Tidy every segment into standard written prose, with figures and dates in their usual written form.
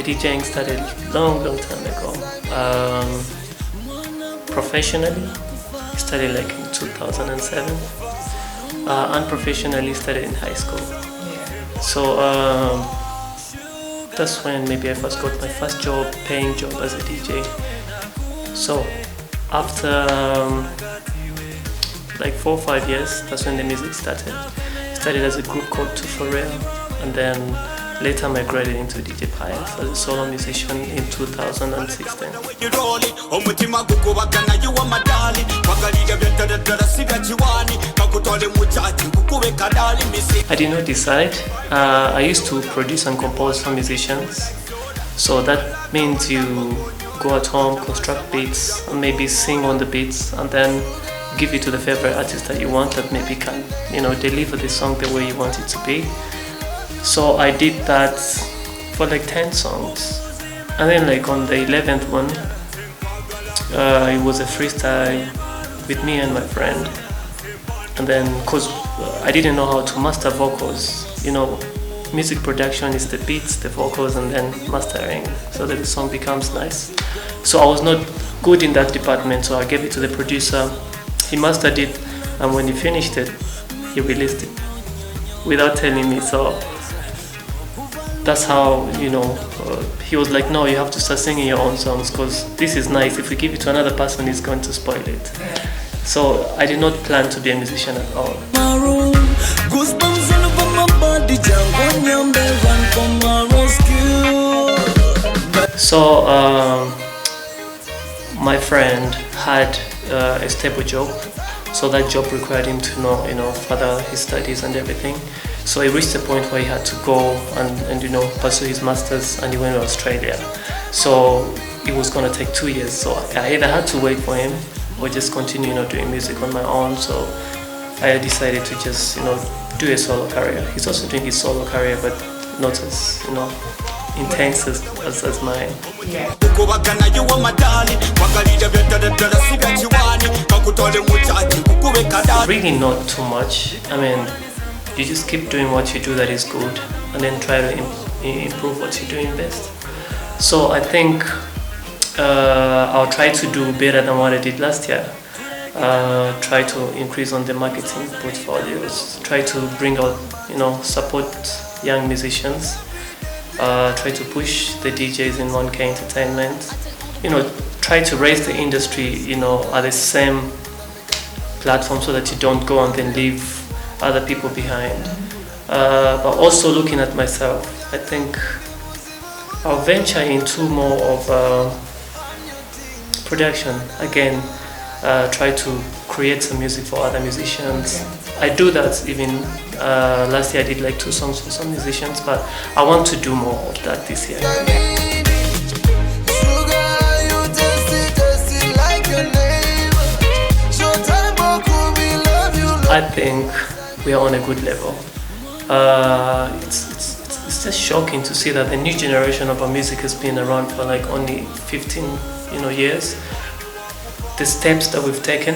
the DJing started long time ago. Professionally, started like in 2007. Unprofessionally, started in high school. So that's when maybe I first got my first job, paying job as a DJ. So after like 4 or 5 years, that's when the music started. Started as a group called Two For Real, and then later migrated into DJ Pius as a solo musician in 2016. I did not decide. I used to produce and compose for musicians. So that means you go at home, construct beats, and maybe sing on the beats, and then give it to the favorite artist that you want that maybe can, deliver the song the way you want it to be. So I did that for like 10 songs, and then like on the 11th one, it was a freestyle with me and my friend. And then, cause I didn't know how to master vocals, music production is the beats, the vocals, and then mastering so that the song becomes nice. So I was not good in that department, so I gave it to the producer. He mastered it, and when he finished it, he released it without telling me. So that's how, he was like, no, you have to start singing your own songs because this is nice. If we give it to another person, he's going to spoil it. So I did not plan to be a musician at all. So my friend had a stable job, so that job required him to further his studies and everything. So he reached a point where he had to go and pursue his masters, and he went to Australia. So it was going to take 2 years. So I either had to wait for him or just continue doing music on my own. So I decided to just do a solo career. He's also doing his solo career, but not as intense as mine. Yeah. Really not too much. I mean, you just keep doing what you do that is good, and then try to improve what you're doing best. So I think I'll try to do better than what I did last year. Try to increase on the marketing portfolios. Try to bring out, support young musicians. Try to push the DJs in 1K Entertainment. Try to raise the industry, at the same platform so that you don't go and then leave other people behind. But also looking at myself, I think I'll venture into more of production again. Try to create some music for other musicians. I do that even last year. I did like 2 songs for some musicians, but I want to do more of that this year. I think we are on a good level. It's just shocking to see that the new generation of our music has been around for like only 15 years. The steps that we've taken,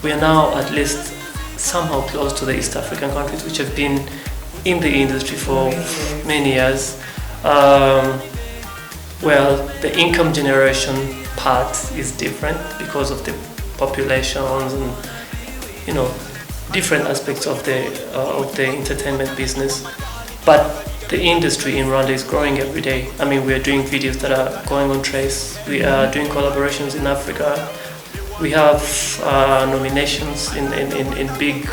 we are now at least somehow close to the East African countries, which have been in the industry for many years. Well, the income generation part is different because of the populations and different aspects of the entertainment business. But the industry in Rwanda is growing every day. I mean, we are doing videos that are going on Trace. We are doing collaborations in Africa. We have nominations in big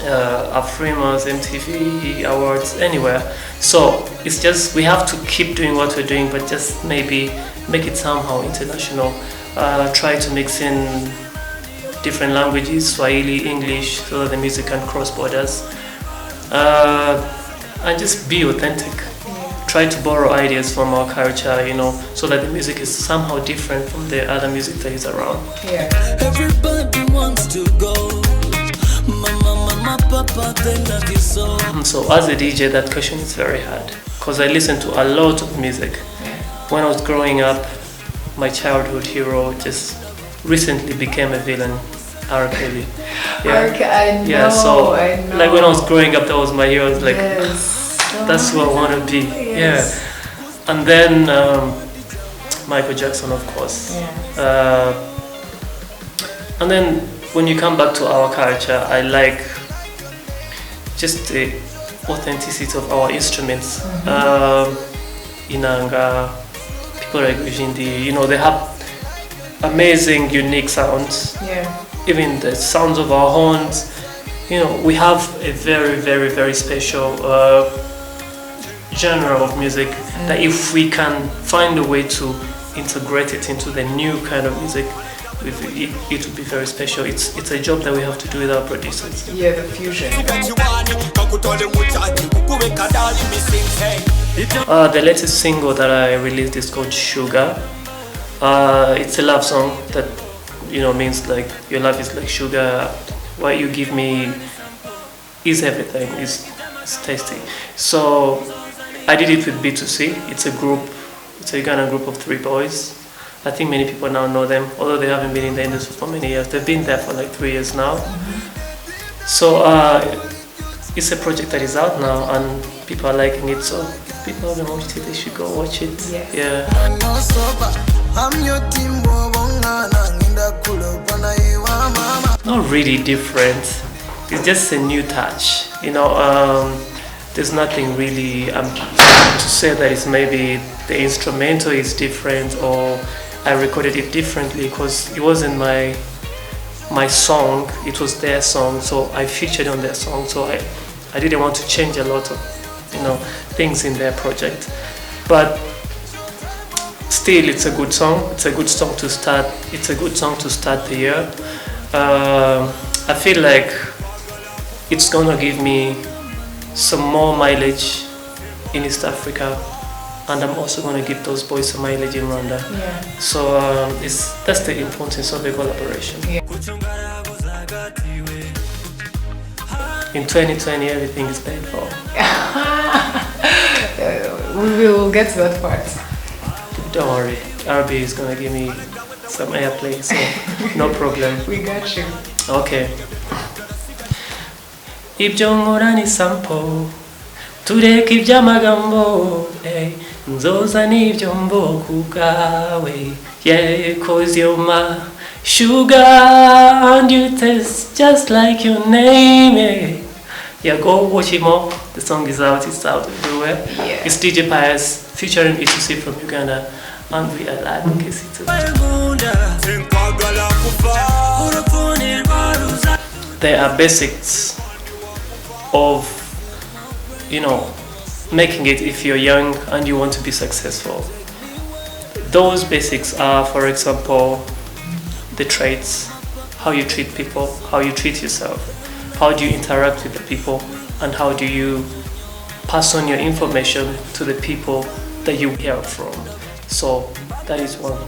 Afrimas, MTV awards, anywhere. So it's just we have to keep doing what we're doing, but just maybe make it somehow international. Try to mix in different languages, Swahili, English, so that the music can cross borders. And just be authentic. Try to borrow ideas from our culture, so that the music is somehow different from the other music that is around. Yeah. Everybody wants to go. Mama, papa, they love you so. So as a DJ, that question is very hard because I listen to a lot of music. When I was growing up, my childhood hero just recently became a villain. R. Kelly. Yeah. I know. Like when I was growing up, that was my hero. I was like, yes. That's who I want to be. Yes. Yeah. And then Michael Jackson, of course. Yeah. And then when you come back to our culture, I like just the authenticity of our instruments. Inanga, people like Ujindi, you know, they have amazing, unique sounds. Yeah. Even the sounds of our horns, you know, we have a very, very, very special genre of music that if we can find a way to integrate it into the new kind of music, it would be very special. It's a job that we have to do with our producers. Yeah, the fusion. The latest single that I released is called Sugar. It's a love song that, you know, means like your love is like sugar. What you give me is everything. It's tasty. So I did it with B2C. It's a group. It's a Ghana group of 3 boys. I think many people now know them, although they haven't been in the industry for many years. They've been there for like 3 years now. So it's a project that is out now and people are liking it. So if people haven't watched it, they should go watch it. Yes. Yeah. Not really different. It's just a new touch. You know, there's nothing really to say that it's maybe the instrumental is different or I recorded it differently, because it wasn't my song, it was their song, so I featured on their song, so I didn't want to change a lot of, you know, things in their project. But still, it's a good song. It's a good song to start. It's a good song to start the year. I feel like it's gonna give me some more mileage in East Africa, and I'm also gonna give those boys some mileage in Rwanda. Yeah. So that's the importance of the collaboration. Yeah. In 2020, everything is paid for. We will get to that part. Don't worry, RB is gonna give me some airplay, so no problem. We got you. Okay. Ibyo ni sample tureka iby'amagambo nzoza n'ibyo mboku bwawe, yeah, cause you're my sugar and you taste just like your name. Yeah, go watch it more. The song is out, it's out everywhere. Yeah. It's DJ Pius featuring B2C from Uganda, and we are live in KC2. There are basics of, you know, making it if you're young and you want to be successful. Those basics are, for example, the traits, how you treat people, how you treat yourself, how do you interact with the people, and how do you pass on your information to the people that you hear from. So that is one.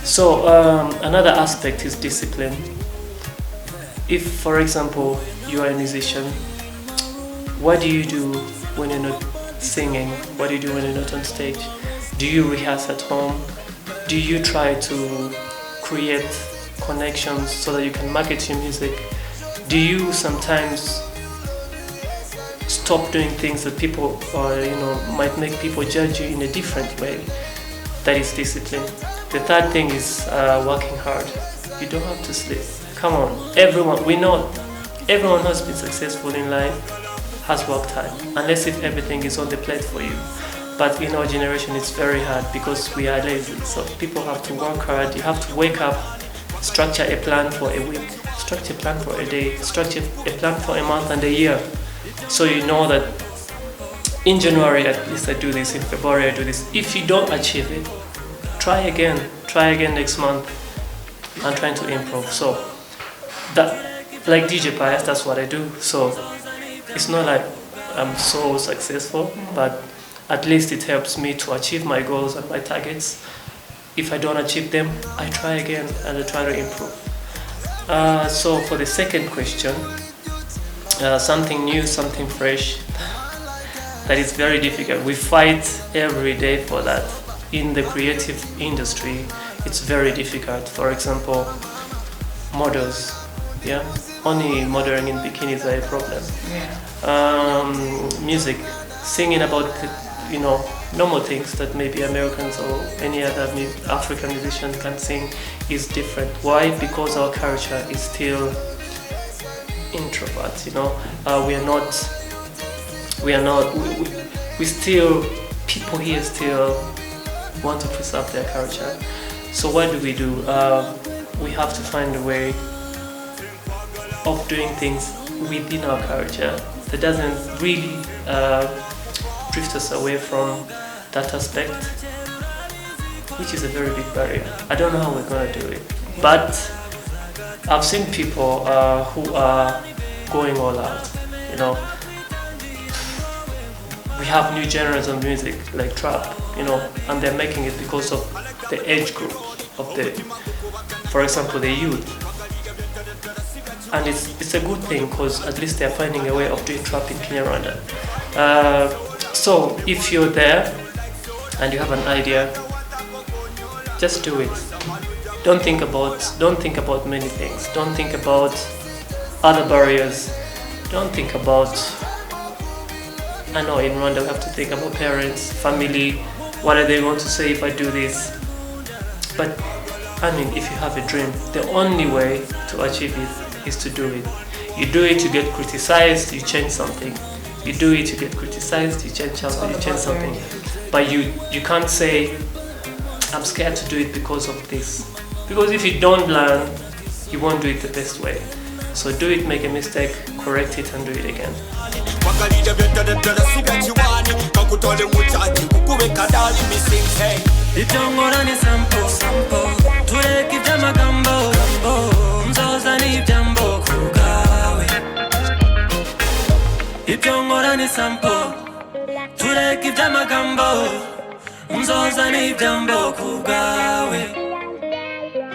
So another aspect is discipline. If, for example, you are a musician, what do you do when you're not singing? What do you do when you're not on stage? Do you rehearse at home? Do you try to create connections so that you can market your music? Do you sometimes stop doing things that people, might make people judge you in a different way? That is discipline. The third thing is working hard. You don't have to sleep. Come on, everyone, we know everyone who has been successful in life has worked hard, unless if everything is on the plate for you. But in our generation, it's very hard because we are lazy. So people have to work hard. You have to wake up, structure a plan for a week, structure a plan for a day, structure a plan for a month and a year. So you know that in January, at least I do this, in February, I do this. If you don't achieve it, try again next month. I'm trying to improve. So that, like DJ Pius, that's what I do. So it's not like I'm so successful, but at least it helps me to achieve my goals and my targets. If I don't achieve them, I try again and I try to improve. So for the second question, something new, something fresh, that is very difficult. We fight every day for that. In the creative industry, it's very difficult. For example, models, only modeling in bikinis are a problem. Yeah. Music, singing about the, normal things that maybe Americans or any other African musician can sing is different. Why? Because our culture is still introvert. We still, people here still want to preserve their culture. So what do? We have to find a way of doing things within our culture that doesn't really drift us away from that aspect, which is a very big barrier. I don't know how we're gonna do it, but I've seen people who are going all out. We have new genres of music like trap, and they're making it because of the age group of for example, the youth. And it's a good thing because at least they're finding a way of doing trap in Kenya, Rwanda. So if you're there and you have an idea, just do it. Don't think about many things. Don't think about other barriers. Don't think about, I know in Rwanda we have to think about parents, family, what are they going to say if I do this? But if you have a dream, the only way to achieve it is to do it. You do it, you get criticized, you change something. You do it, you get criticized, you change something. But you can't say, I'm scared to do it because of this. Because if you don't learn, you won't do it the best way. So do it, make a mistake, correct it and do it again. Tureki vy'amagambo, mzoza ni jambo kuga